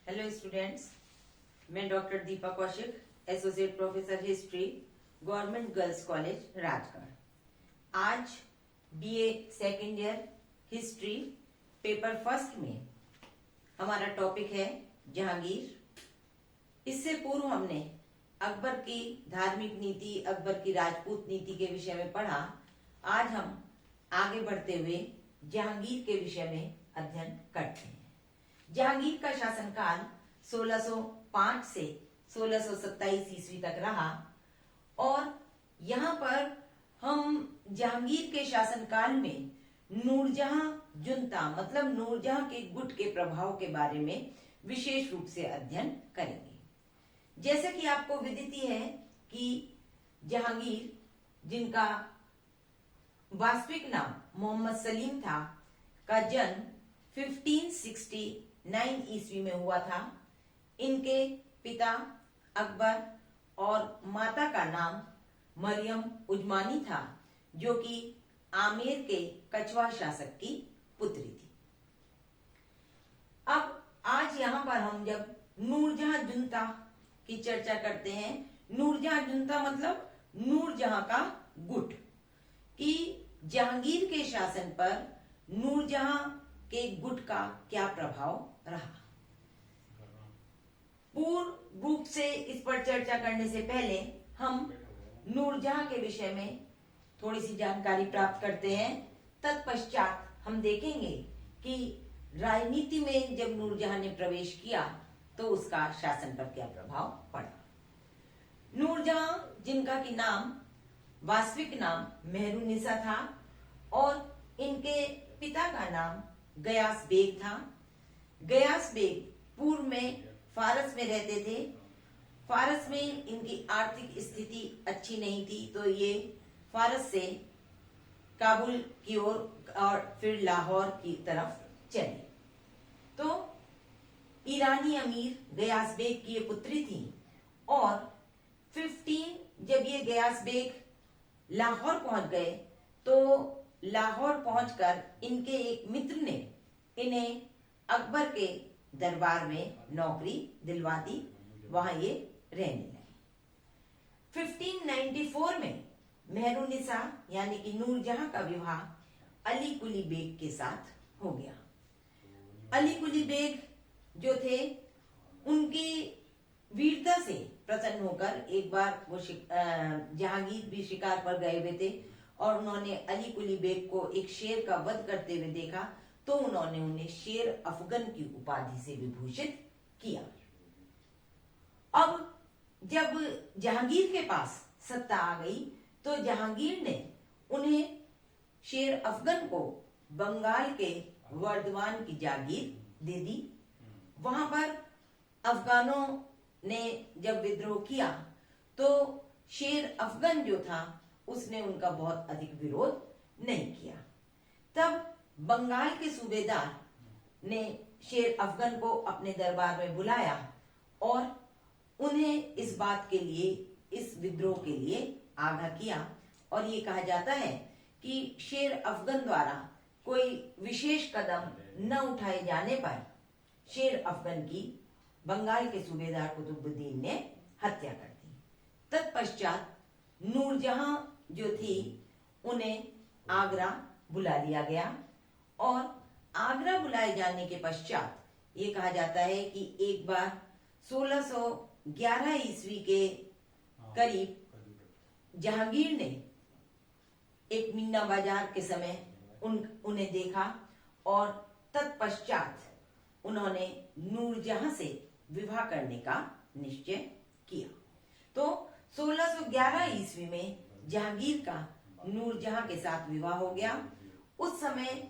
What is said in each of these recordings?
Hello students, मैं doctor Deepa Kaushik, associate professor history, government girls college Rajgarh. आज BA second year history paper first में हमारा topic है जहांगीर। इससे पूर्व हमने अकबर की धार्मिक नीति, अकबर की राजपूत नीति के विषय में पढ़ा। आज हम आगे बढ़ते हुए जहांगीर के विषय में अध्ययन करते हैं। जहांगीर का शासनकाल 1605 से 1627 ईस्वी तक रहा और यहाँ पर हम जहांगीर के शासनकाल में नूरजहां जुनता मतलब नूरजहां के गुट के प्रभाव के बारे में विशेष रूप से अध्ययन करेंगे। जैसे कि आपको विदित है कि जहांगीर, जिनका वास्तविक नाम मोहम्मद सलीम था, का जन्म 1569 ईस्वी में हुआ था। इनके पिता अकबर और माता का नाम मरियम उजमानी था, जो कि आमेर के कछवा शासक की पुत्री थी। अब आज यहाँ पर हम जब नूरजहां जुनता की चर्चा करते हैं, नूरजहां जुनता मतलब नूरजहां का गुट, कि जहांगीर के शासन पर नूरजहां के गुट का क्या प्रभाव रहा। पूर्ण रूप से इस पर चर्चा करने से पहले हम नूरजहां के विषय में थोड़ी सी जानकारी प्राप्त करते हैं। तत्पश्चात हम देखेंगे कि राजनीति में जब नूरजहां ने प्रवेश किया तो उसका शासन पर क्या प्रभाव पड़ा। नूरजहां, जिनका की नाम वास्तविक नाम मेहरुनिसा था और इनके पिता का नाम गयास बेग था। गयास बेग पूर्व में फारस में रहते थे। फारस में इनकी आर्थिक स्थिति अच्छी नहीं थी, तो ये फारस से काबुल की ओर और फिर लाहौर की तरफ चले। तो ईरानी अमीर गयास बेग की ये पुत्री थी और 15 जब ये गयास बेग लाहौर पहुंच गए तो लाहौर पहुंचकर इनके एक मित्र ने इन्हें अकबर के दरबार में नौकरी दिलवा दी। वहां ये रहने लगे। 1594 में मेहरुनिसा यानी कि नूरजहां का विवाह अली कुली बेग के साथ हो गया। अली कुली बेग जो थे, उनकी वीरता से प्रसन्न होकर एक बार वो जहांगीर भी शिकार पर गए हुए थे और उन्होंने अली कुली बेग को एक शेर का वध करते हुए देखा, तो उन्होंने उन्हें शेर अफगन की उपाधि से विभूषित किया। अब जब जहांगीर के पास सत्ता आ गई तो जहांगीर ने उन्हें शेर अफगन को बंगाल के वर्धमान की जागीर दे दी। वहां पर अफगानों ने जब विद्रोह किया तो शेर अफगन जो था उसने उनका बहुत अधिक विरोध नहीं किया। तब बंगाल के सूबेदार ने शेर अफगन को अपने दरबार में बुलाया और उन्हें इस बात के लिए, इस विद्रोह के लिए आगाह किया और ये कहा जाता है कि शेर अफगन द्वारा कोई विशेष कदम न उठाए जाने पर शेर अफगन की बंगाल के सूबेदार कुतुबुद्दीन ने हत्या कर दी। तत्पश्चात नूरजहां जो थी उन्हें आगरा बुला लिया गया और आगरा बुलाए जाने के पश्चात ये कहा जाता है कि एक बार 1611 ईस्वी के करीब जहांगीर ने एक मीना बाजार के समय उन्हें देखा और तत्पश्चात उन्होंने नूरजहां से विवाह करने का निश्चय किया। तो 1611 ईस्वी में जहांगीर का नूरजहां के साथ विवाह हो गया। उस समय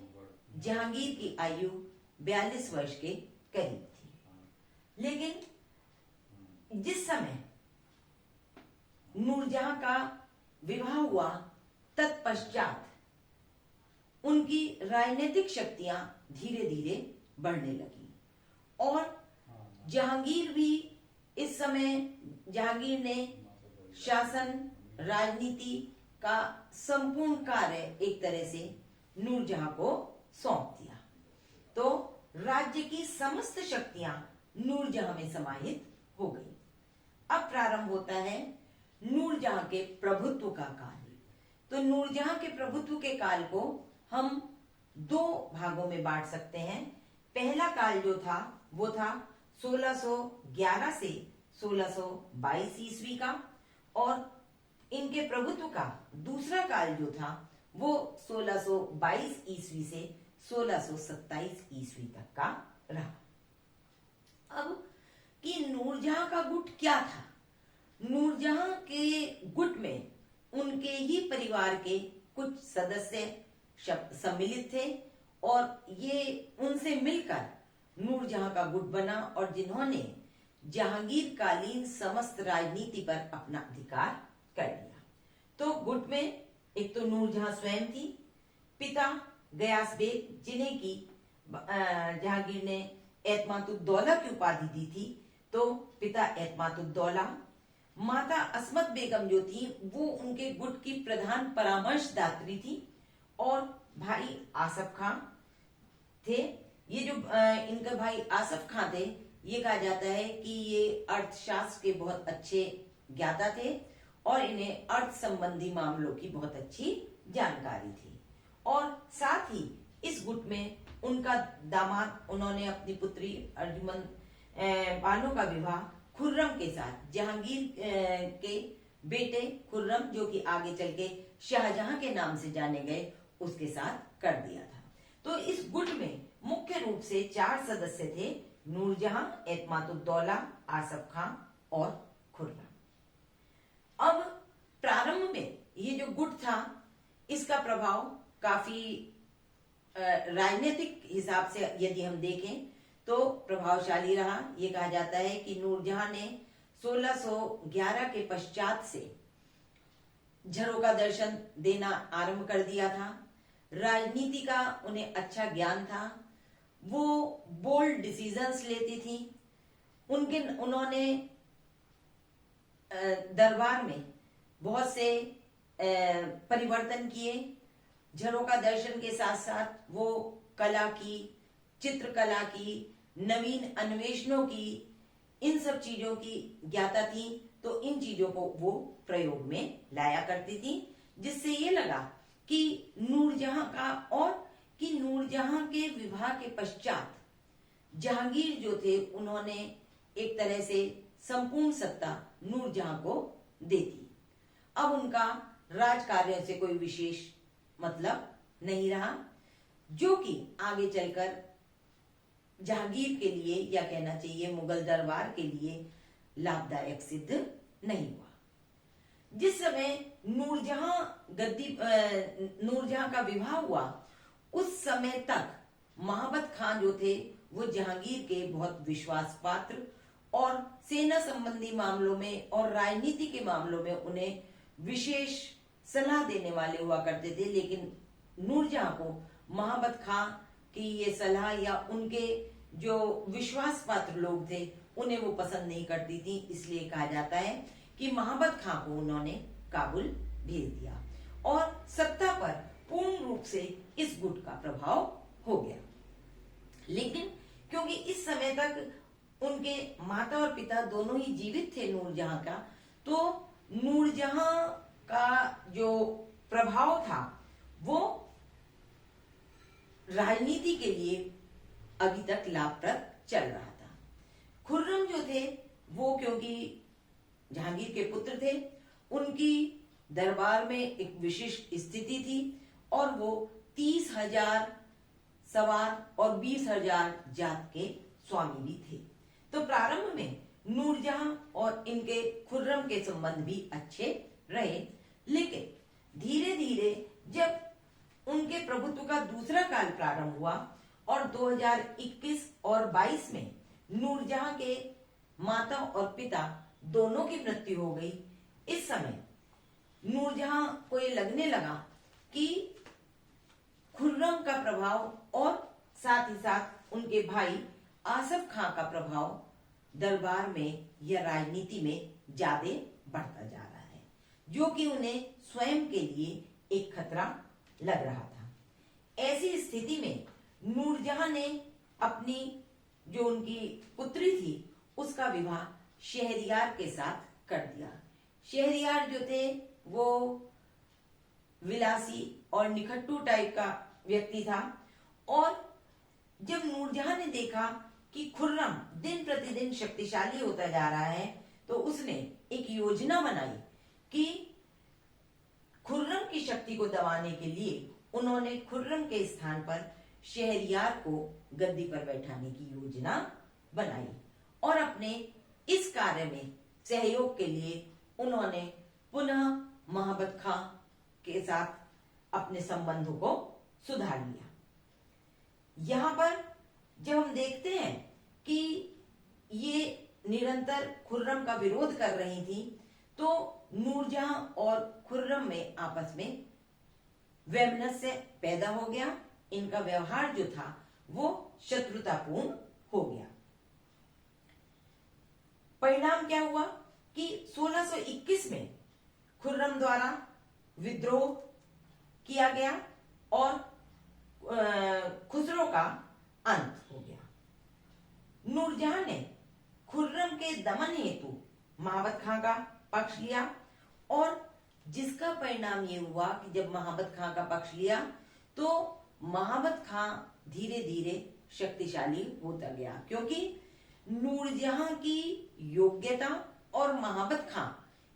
जहांगीर की आयु 42 वर्ष के करीब थी। लेकिन जिस समय नूरजहां का विवाह हुआ तत्पश्चात उनकी राजनीतिक शक्तियां धीरे धीरे बढ़ने लगी और जहांगीर भी इस समय, जहांगीर ने शासन, राजनीति का संपूर्ण कार्य एक तरह से नूरजहां को सौंप दिया। तो राज्य की समस्त शक्तियां नूरजहां में समाहित हो गई। अब प्रारंभ होता है नूरजहां के प्रभुत्व का काल। तो नूरजहां के प्रभुत्व के काल को हम दो भागों में बांट सकते हैं। पहला काल जो था वो था 1611 से 1622 ईस्वी का, और इनके प्रभुत्व का दूसरा काल जो था वो 1622 ईस्वी से 1627 ईस्वी तक का रहा। अब कि नूरजहां का गुट क्या था? नूरजहां के गुट में उनके ही परिवार के कुछ सदस्य सम्मिलित थे और ये उनसे मिलकर नूरजहां का गुट बना, और जिन्होंने जहांगीर कालीन समस्त राजनीति पर अपना अधिकार कर लिया। तो गुट में एक तो नूरजहां स्वयं थी, पिता गयास बेग जिन्हें की जहांगीर ने एतमातुद्दौला की उपाधि दी थी, तो पिता एतमातुद्दौला, माता अस्मत बेगम जो थी वो उनके गुट की प्रधान परामर्शदात्री थी, और भाई आसफ खां थे। ये जो इनका भाई आसफ खां थे, ये कहा जाता है कि ये अर्थशास्त्र के बहुत अच्छे ज्ञाता थे और इन्हें अर्थ संबंधी मामलों की बहुत अच्छी जानकारी थी। और साथ ही इस गुट में उनका दामाद, उन्होंने अपनी पुत्री अर्जुमंद बानो का विवाह खुर्रम के साथ, जहांगीर के बेटे खुर्रम जो कि आगे चल के शाहजहां के नाम से जाने गए, उसके साथ कर दिया था। तो इस गुट में मुख्य रूप से 4 सदस्य थे, नूरजहां, एतमातुद्दौला, आसफ खां और खुर्रम। अब प्रारंभ में ये जो गुट था इसका प्रभाव काफी राजनीतिक हिसाब से यदि हम देखें तो प्रभावशाली रहा। ये कहा जाता है कि नूरजहां ने 1611 के पश्चात से झरोका दर्शन देना आरंभ कर दिया था। राजनीति का उन्हें अच्छा ज्ञान था, वो बोल्ड डिसीजंस लेती थी। उन्होंने दरबार में बहुत से परिवर्तन किए। झरोका दर्शन के साथ साथ वो कला की, चित्रकला की, नवीन अन्वेषणों की, इन सब चीजों की ज्ञाता थी। तो इन चीजों को वो प्रयोग में लाया करती थी, जिससे ये लगा कि नूरजहां का, और कि नूरजहां के विवाह के पश्चात जहांगीर जो थे उन्होंने एक तरह से संपूर्ण सत्ता नूरजहां को दे दी। अब उनका राजकार्य से कोई विशेष मतलब नहीं रहा, जो कि आगे चलकर जहांगीर के लिए, या कहना चाहिए मुगल दरबार के लिए, लाभदायक सिद्ध नहीं हुआ। जिस समय नूरजहां का विवाह हुआ, उस समय तक महाबत खान जो थे वो जहांगीर के बहुत विश्वास पात्र और सेना संबंधी मामलों में और राजनीति के मामलों में उन्हें विशेष सलाह देने वाले हुआ करते थे। लेकिन नूरजहां को महाबत खान की ये सलाह या उनके जो विश्वास पात्र लोग थे उन्हें वो पसंद नहीं करती थी। इसलिए कहा जाता है कि महाबत खान को उन्होंने काबुल भेज दिया और सत्ता पर पूर्ण रूप से इस गुट का प्रभाव हो गया। लेकिन क्योंकि इस समय तक उनके माता और पिता दोनों ही जीवित थे नूरजहां का, तो नूरजहां का जो प्रभाव था वो राजनीति के लिए अभी तक लाभप्रद चल रहा था। खुर्रम जो थे वो क्योंकि जहांगीर के पुत्र थे, उनकी दरबार में एक विशिष्ट स्थिति थी और वो 30,000 सवार और 20,000 जात के स्वामी भी थे। तो प्रारंभ में नूरजहां और इनके खुर्रम के संबंध भी अच्छे रहे, लेकिन धीरे धीरे जब उनके प्रभुत्व का दूसरा काल प्रारंभ हुआ और 2021 और 22 में नूरजहां के माता और पिता दोनों की मृत्यु हो गई। इस समय नूरजहां को ये लगने लगा कि खुर्रम का प्रभाव और साथ ही साथ उनके भाई आसफ खां का प्रभाव दरबार में या राजनीति में ज्यादा बढ़ता जा रहा है, जो कि उन्हें स्वयं के लिए एक खतरा लग रहा था। ऐसी स्थिति में नूरजहां ने अपनी जो उनकी पुत्री थी उसका विवाह शहरयार के साथ कर दिया। शहरयार जो थे वो विलासी और निखट्टू टाइप का व्यक्ति था, और जब नूरजहां ने देखा कि खुर्रम दिन प्रतिदिन शक्तिशाली होता जा रहा है, तो उसने एक योजना बनाई कि खुर्रम की शक्ति को दबाने के लिए उन्होंने खुर्रम के स्थान पर शहरयार को गद्दी पर बैठाने की योजना बनाई, और अपने इस कार्य में सहयोग के लिए उन्होंने पुनः महाबत खां के साथ अपने संबंधों को सुधार लिया। यहां पर जब हम देखते हैं कि ये निरंतर खुर्रम का विरोध कर रही थी, तो नूरजहां और खुर्रम में आपस में वैमनस्य पैदा हो गया। इनका व्यवहार जो था वो शत्रुतापूर्ण हो गया। परिणाम क्या हुआ कि 1621 में खुर्रम द्वारा विद्रोह किया गया और खुसरो का अंत हो गया। नूरजहां ने खुर्रम के दमन हेतु महाबत खां का पक्ष लिया, और जिसका परिणाम ये हुआ कि जब महाबत खां का पक्ष लिया तो महाबत खां धीरे धीरे शक्तिशाली होता गया, क्योंकि नूरजहां की योग्यता और महाबत खां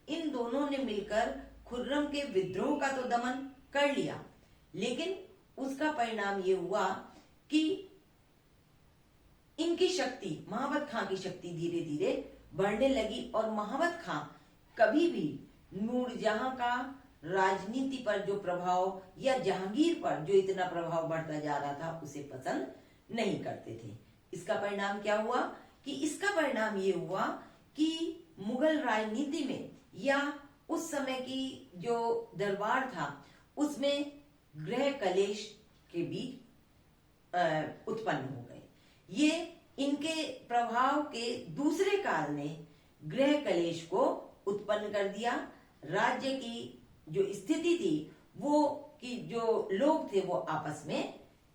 इन दोनों ने मिलकर खुर्रम के विद्रोह का तो दमन कर लिया, लेकिन उसका परिणाम ये हुआ कि इनकी शक्ति, महाबत खां की शक्ति धीरे धीरे बढ़ने लगी, और महाबत खां कभी भी नूरजहां का राजनीति पर जो प्रभाव या जहांगीर पर जो इतना प्रभाव बढ़ता जा रहा था उसे पसंद नहीं करते थे। इसका परिणाम क्या हुआ कि इसका परिणाम ये हुआ कि मुगल राजनीति में या उस समय की जो दरबार था उसमें गृह कलेश के बीच उत्पन्न हो गए। ये इनके प्रभाव के दूसरे काल ने गृह कलेश को उत्पन्न कर दिया। राज्य की जो स्थिति थी वो कि जो लोग थे वो आपस में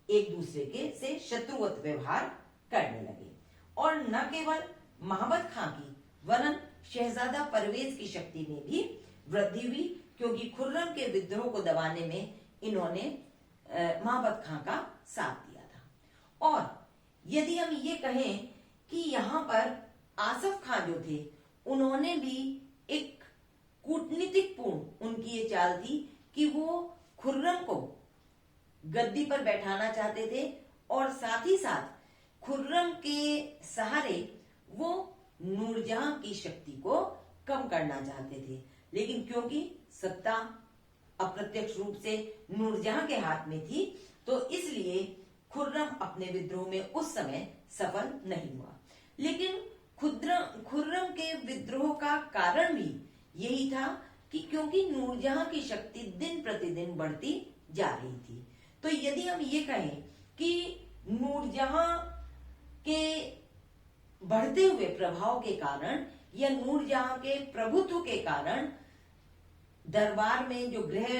एक दूसरे के से शत्रुवत व्यवहार करने लगे, और न केवल महाबत खां की वरन शहजादा परवेज की शक्ति में भी वृद्धि हुई, क्योंकि खुर्रम के विद्रोह को दबाने में इन्होंने महाबत खां का साथ दिया था। और यदि हम ये कहें कि यहाँ पर आसफ खां जो थे उन्होंने भी एक कूटनीतिक पूर्ण उनकी ये चाल थी कि वो खुर्रम को गद्दी पर बैठाना चाहते थे, और साथ ही साथ खुर्रम के सहारे वो नूरजहां की शक्ति को कम करना चाहते थे। लेकिन क्योंकि सत्ता अप्रत्यक्ष रूप से नूरजहां के हाथ में थी, तो इसलिए खुर्रम अपने विद्रोह में उस समय सफल नहीं हुआ। लेकिन खुर्रम के विद्रोह का कारण भी यही था कि क्योंकि नूरजहां की शक्ति दिन प्रतिदिन बढ़ती जा रही थी। तो यदि हम ये कहें कि नूरजहां के बढ़ते हुए प्रभाव के कारण या नूरजहां के प्रभुत्व के कारण दरबार में जो गृह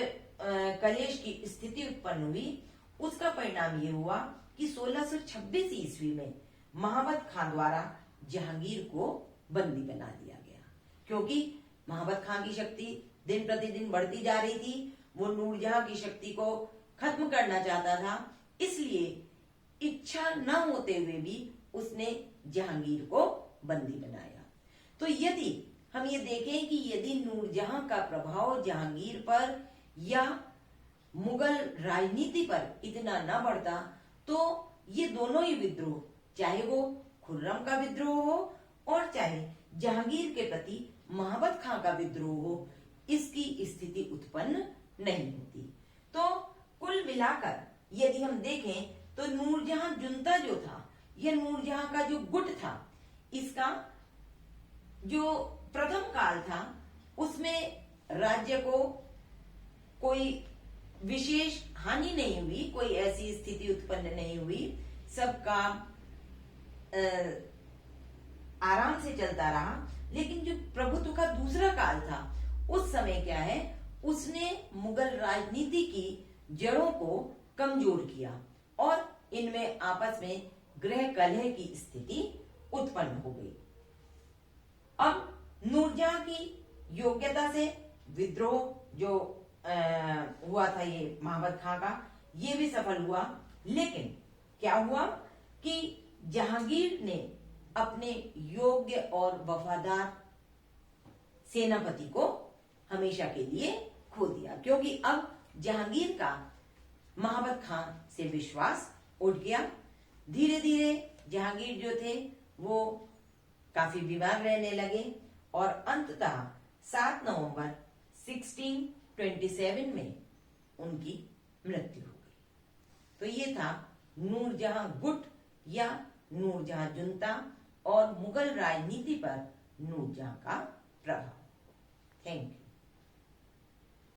कलेश की स्थिति उत्पन्न हुई, उसका परिणाम ये हुआ कि 1626 ईस्वी में महाबत खां द्वारा जहांगीर को बंदी बना दिया गया, क्योंकि महाबत खां की शक्ति दिन प्रतिदिन बढ़ती जा रही थी। वो नूरजहां की शक्ति को खत्म करना चाहता था, इसलिए इच्छा न होते हुए भी उसने जहांगीर को बंदी बनाया। तो यदि हम ये देखें कि यदि नूरजहां का प्रभाव जहांगीर पर या मुगल राजनीति पर इतना न बढ़ता, तो ये दोनों ही विद्रोह, चाहे वो खुर्रम का विद्रोह हो और चाहे जहांगीर के प्रति महाबत खां का विद्रोह हो, इसकी स्थिति उत्पन्न नहीं होती। तो कुल मिलाकर यदि हम देखें तो नूरजहां जुनता जो था, यह नूरजहां का जो गुट था, इसका जो प्रथम काल था उसमें राज्य को कोई विशेष हानि नहीं हुई, कोई ऐसी स्थिति उत्पन्न नहीं हुई, सब काम आराम से चलता रहा। लेकिन जो प्रभुत्व का दूसरा काल था, उस समय क्या है, उसने मुगल राजनीति की जड़ों को कमजोर किया और इनमें आपस में गृह कलह की स्थिति उत्पन्न हो गई। अब नूरजहां की योग्यता से विद्रोह जो हुआ था ये महाबत खां का, ये भी सफल हुआ। लेकिन क्या हुआ कि जहांगीर ने अपने योग्य और वफादार सेनापति को हमेशा के लिए खो दिया, क्योंकि अब जहांगीर का महाबत खां से विश्वास उठ गया। धीरे धीरे जहांगीर जो थे वो काफी बीमार रहने लगे और अंततः 7 नवंबर 1627 में उनकी मृत्यु हो गई। तो ये था नूरजहां गुट या नूरजहां जुनता और मुगल राजनीति पर नूरजहां का प्रभाव। Thank you.